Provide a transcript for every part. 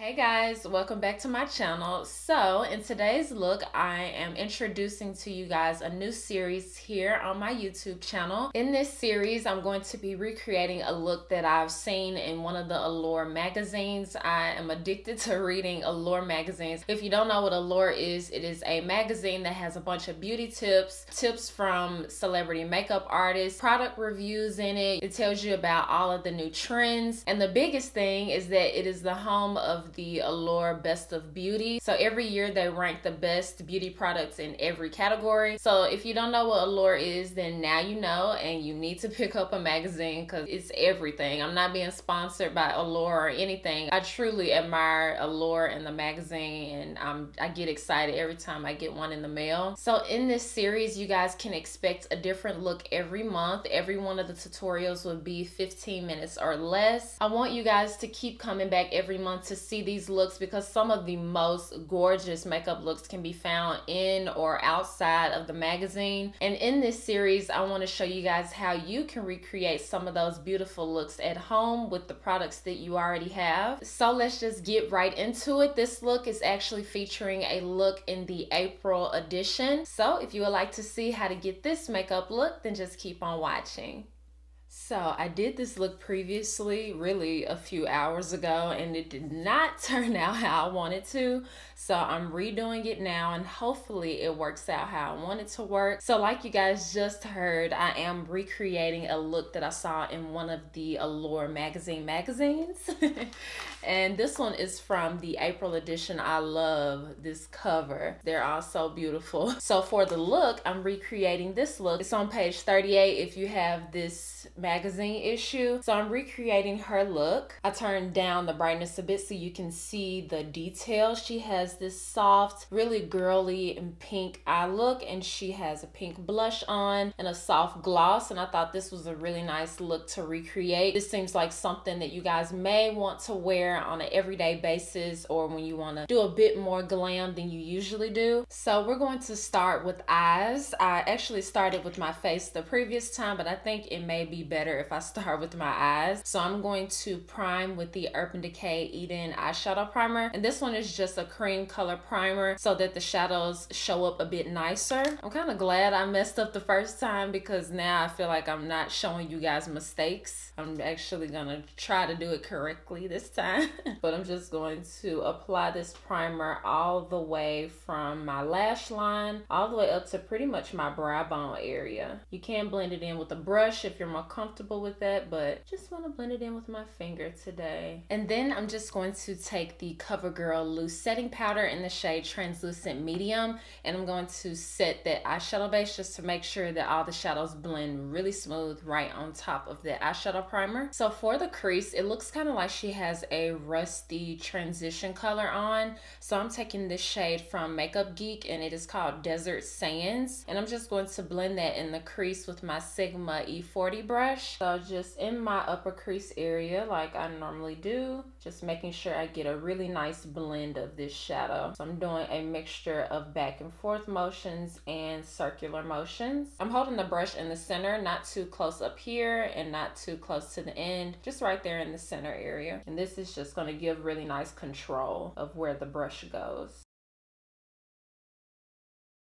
Hey guys, welcome back to my channel. So in today's look, I am introducing to you guys a new series here on my YouTube channel. In this series, I'm going to be recreating a look that I've seen in one of the Allure magazines. I am addicted to reading Allure magazines. If you don't know what Allure is, it is a magazine that has a bunch of beauty tips from celebrity makeup artists, product reviews in it. It tells you about all of the new trends. And the biggest thing is that it is the home of the Allure Best of Beauty. So every year they rank the best beauty products in every category. So if you don't know what Allure is, then now you know, and you need to pick up a magazine because it's everything. I'm not being sponsored by Allure or anything. I truly admire Allure and the magazine, and I get excited every time I get one in the mail. So in this series, you guys can expect a different look every month. Every one of the tutorials will be 15 minutes or less. I want you guys to keep coming back every month to see these looks because some of the most gorgeous makeup looks can be found in or outside of the magazine. And in this series, I want to show you guys how you can recreate some of those beautiful looks at home with the products that you already have. So let's just get right into it. This look is actually featuring a look in the April edition. So if you would like to see how to get this makeup look, then just keep on watching. So I did this look previously, really a few hours ago, and it did not turn out how I wanted to. So I'm redoing it now, and hopefully it works out how I want it to work. So like you guys just heard, I am recreating a look that I saw in one of the Allure magazines. And this one is from the April edition. I love this cover. They're all so beautiful. So for the look, I'm recreating this look. It's on page 38 if you have this magazine issue. So I'm recreating her look. I turned down the brightness a bit so you can see the detail. She has this soft, really girly and pink eye look, and she has a pink blush on and a soft gloss, and I thought this was a really nice look to recreate. This seems like something that you guys may want to wear on an everyday basis or when you want to do a bit more glam than you usually do. So we're going to start with eyes. I actually started with my face the previous time, but I think it may be better if I start with my eyes. So I'm going to prime with the Urban Decay Eden eyeshadow primer, and this one is just a cream color primer so that the shadows show up a bit nicer. I'm kind of glad I messed up the first time because now I feel like I'm not showing you guys mistakes. I'm actually gonna try to do it correctly this time. But I'm just going to apply this primer all the way from my lash line all the way up to pretty much my brow bone area. You can blend it in with a brush if you're more comfortable with that, but just want to blend it in with my finger today. And then I'm just going to take the CoverGirl loose setting powder in the shade Translucent Medium, and I'm going to set that eyeshadow base just to make sure that all the shadows blend really smooth right on top of the eyeshadow primer. So for the crease, it looks kind of like she has a rusty transition color on. So I'm taking this shade from Makeup Geek, and it is called Desert Sands, and I'm just going to blend that in the crease with my Sigma E40 brush. So just in my upper crease area like I normally do, just making sure I get a really nice blend of this shadow. So I'm doing a mixture of back and forth motions and circular motions. I'm holding the brush in the center, not too close up here and not too close to the end, just right there in the center area. And this is just going to give really nice control of where the brush goes.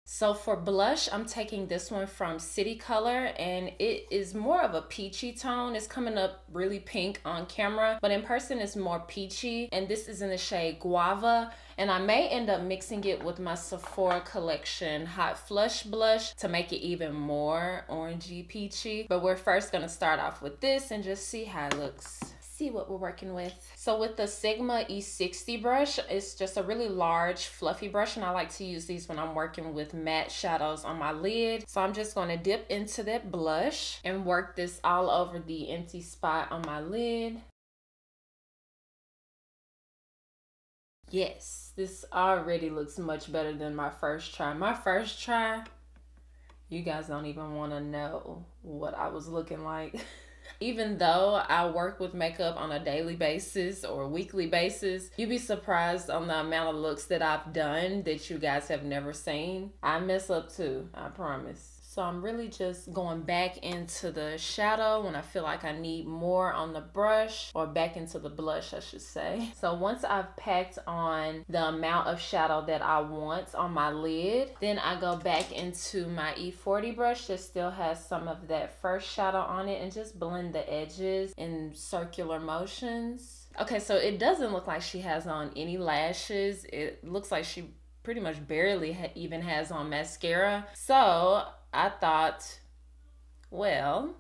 So for blush, I'm taking this one from City Color, and it is more of a peachy tone. It's coming up really pink on camera, but in person it's more peachy, and this is in the shade Guava. And I may end up mixing it with my Sephora collection Hot Flush blush to make it even more orangey peachy. But we're first gonna start off with this and just see how it looks. See what we're working with. So with the Sigma E60 brush, it's just a really large fluffy brush, and I like to use these when I'm working with matte shadows on my lid. So I'm just going to dip into that blush and work this all over the empty spot on my lid. Yes, this already looks much better than my first try. My first try, you guys don't even want to know what I was looking like. Even though I work with makeup on a daily basis or weekly basis, you'd be surprised on the amount of looks that I've done that you guys have never seen. I mess up too, I promise. So I'm really just going back into the shadow when I feel like I need more on the brush, or back into the blush, I should say. So once I've packed on the amount of shadow that I want on my lid, then I go back into my E40 brush that still has some of that first shadow on it and just blend the edges in circular motions. Okay, so it doesn't look like she has on any lashes. It looks like she pretty much barely even has on mascara. So I thought, well,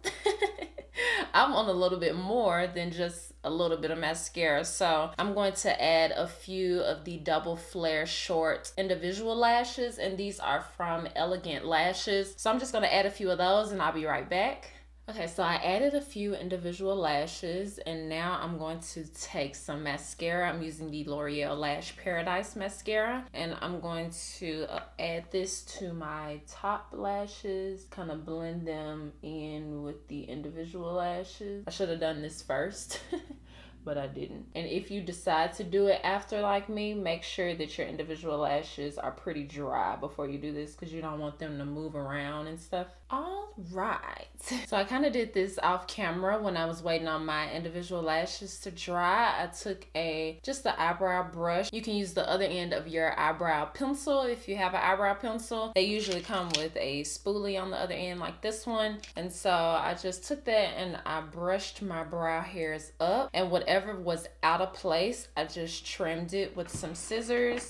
I want a little bit more than just a little bit of mascara. So I'm going to add a few of the double flare short individual lashes, and these are from Elegant Lashes. So I'm just going to add a few of those and I'll be right back. Okay, so I added a few individual lashes, and now I'm going to take some mascara. I'm using the L'Oreal Lash Paradise mascara, and I'm going to add this to my top lashes, kind of blend them in with the individual lashes. I should have done this first. But I didn't. And if you decide to do it after like me, make sure that your individual lashes are pretty dry before you do this, because you don't want them to move around and stuff. All right. So I kind of did this off camera when I was waiting on my individual lashes to dry. I took just the eyebrow brush. You can use the other end of your eyebrow pencil if you have an eyebrow pencil. They usually come with a spoolie on the other end like this one. And so I just took that and I brushed my brow hairs up, and whatever was out of place, I just trimmed it with some scissors.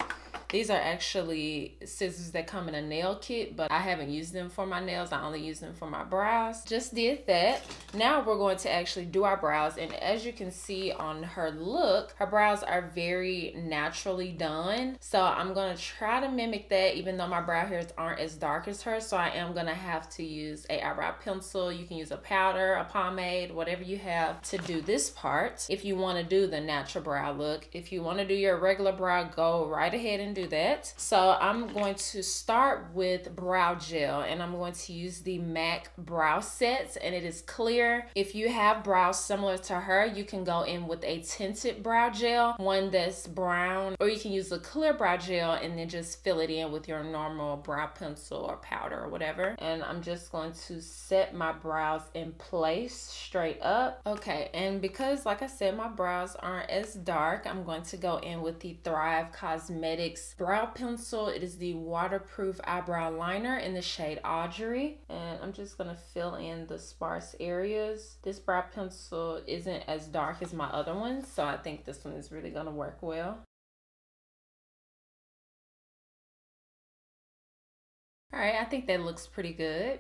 These are actually scissors that come in a nail kit, but I haven't used them for my nails. I only use them for my brows. Just did that. Now we're going to actually do our brows. And as you can see on her look, her brows are very naturally done. So I'm going to try to mimic that, even though my brow hairs aren't as dark as hers. So I am going to have to use a eyebrow pencil. You can use a powder, a pomade, whatever you have to do this part. If you want to do the natural brow look, if you want to do your regular brow, go right ahead and do that. So I'm going to start with brow gel, and I'm going to use the MAC brow sets, and it is clear. If you have brows similar to her, you can go in with a tinted brow gel, one that's brown, or you can use a clear brow gel and then just fill it in with your normal brow pencil or powder or whatever. And I'm just going to set my brows in place straight up. Okay, and because like I said, my brows aren't as dark, I'm going to go in with the Thrive Cosmetics brow pencil. It is the waterproof eyebrow liner in the shade Audrey, and I'm just gonna fill in the sparse areas. This brow pencil isn't as dark as my other ones, so I think this one is really gonna work well. All right, I think that looks pretty good.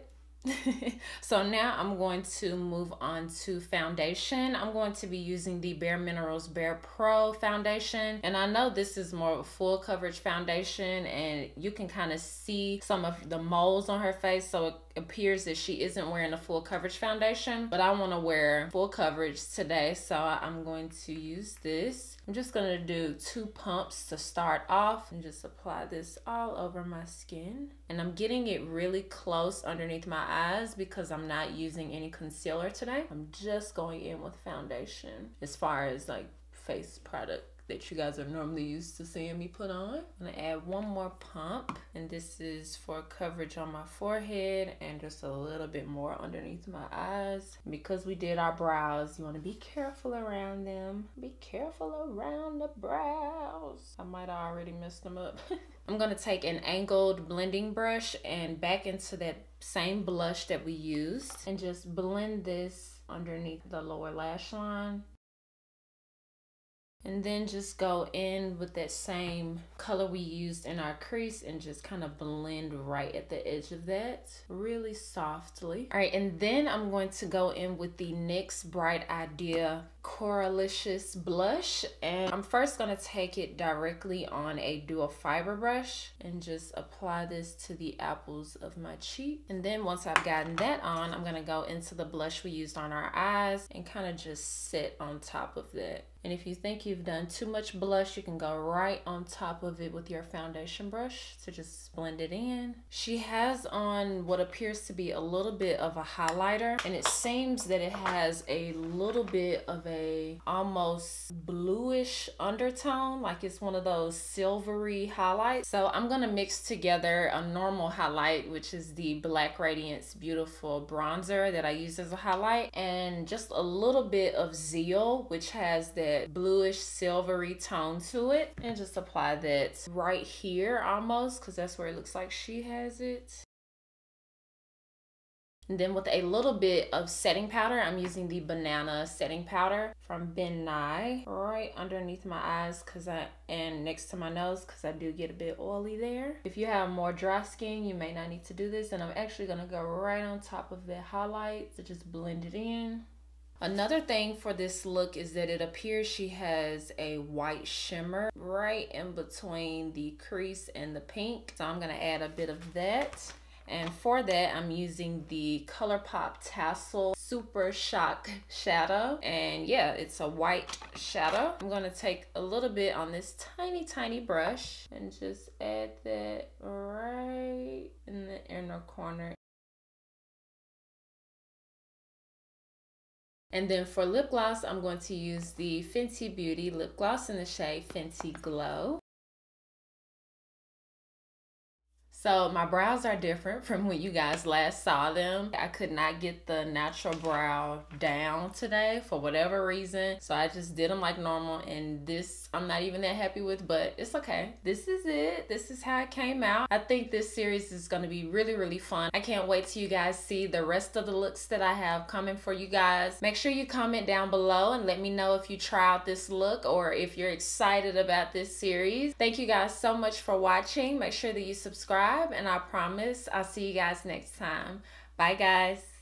So now I'm going to move on to foundation. I'm going to be using the Minerals BarePro foundation, and I know this is more of a full coverage foundation, and you can kind of see some of the moles on her face, so it appears that she isn't wearing a full coverage foundation, but I want to wear full coverage today, so I'm going to use this. I'm just going to do 2 pumps to start off and just apply this all over my skin, and I'm getting it really close underneath my eyes because I'm not using any concealer today. I'm just going in with foundation as far as like face product that you guys are normally used to seeing me put on. I'm gonna add 1 more pump, and this is for coverage on my forehead and just a little bit more underneath my eyes. Because we did our brows, you want to be careful around them. Be careful around the brows. I might have already messed them up. I'm gonna take an angled blending brush and back into that same blush that we used and just blend this underneath the lower lash line. And then just go in with that same color we used in our crease and just kind of blend right at the edge of that really softly. All right, and then I'm going to go in with the NYX Bright Idea Coralicious blush, and I'm first going to take it directly on a dual fiber brush and just apply this to the apples of my cheek. And then once I've gotten that on, I'm going to go into the blush we used on our eyes and kind of just sit on top of that. And if you think you've done too much blush, you can go right on top of it with your foundation brush to just blend it in. She has on what appears to be a little bit of a highlighter, and it seems that it has a little bit of a almost bluish undertone, like it's one of those silvery highlights. So I'm gonna mix together a normal highlight, which is the Black Radiance Beautiful bronzer that I use as a highlight, and just a little bit of Zeal, which has that bluish silvery tone to it, and just apply that right here almost, because that's where it looks like she has it. And then with a little bit of setting powder, I'm using the Banana setting powder from Ben Nye right underneath my eyes and next to my nose, because I do get a bit oily there. If you have more dry skin, you may not need to do this, and I'm actually gonna go right on top of the highlight to just blend it in. Another thing for this look is that it appears she has a white shimmer right in between the crease and the pink. So I'm gonna add a bit of that. And for that, I'm using the Colourpop Tassel Super Shock Shadow. And yeah, it's a white shadow. I'm gonna take a little bit on this tiny brush and just add that right in the inner corner. And then for lip gloss, I'm going to use the Fenty Beauty lip gloss in the shade Fenty Glow. So my brows are different from when you guys last saw them. I could not get the natural brow down today for whatever reason. So I just did them like normal, and this I'm not even that happy with, but it's okay. This is it. This is how it came out. I think this series is gonna be really fun. I can't wait till you guys see the rest of the looks that I have coming for you guys. Make sure you comment down below and let me know if you try out this look or if you're excited about this series. Thank you guys so much for watching. Make sure that you subscribe, and I promise I'll see you guys next time. Bye guys.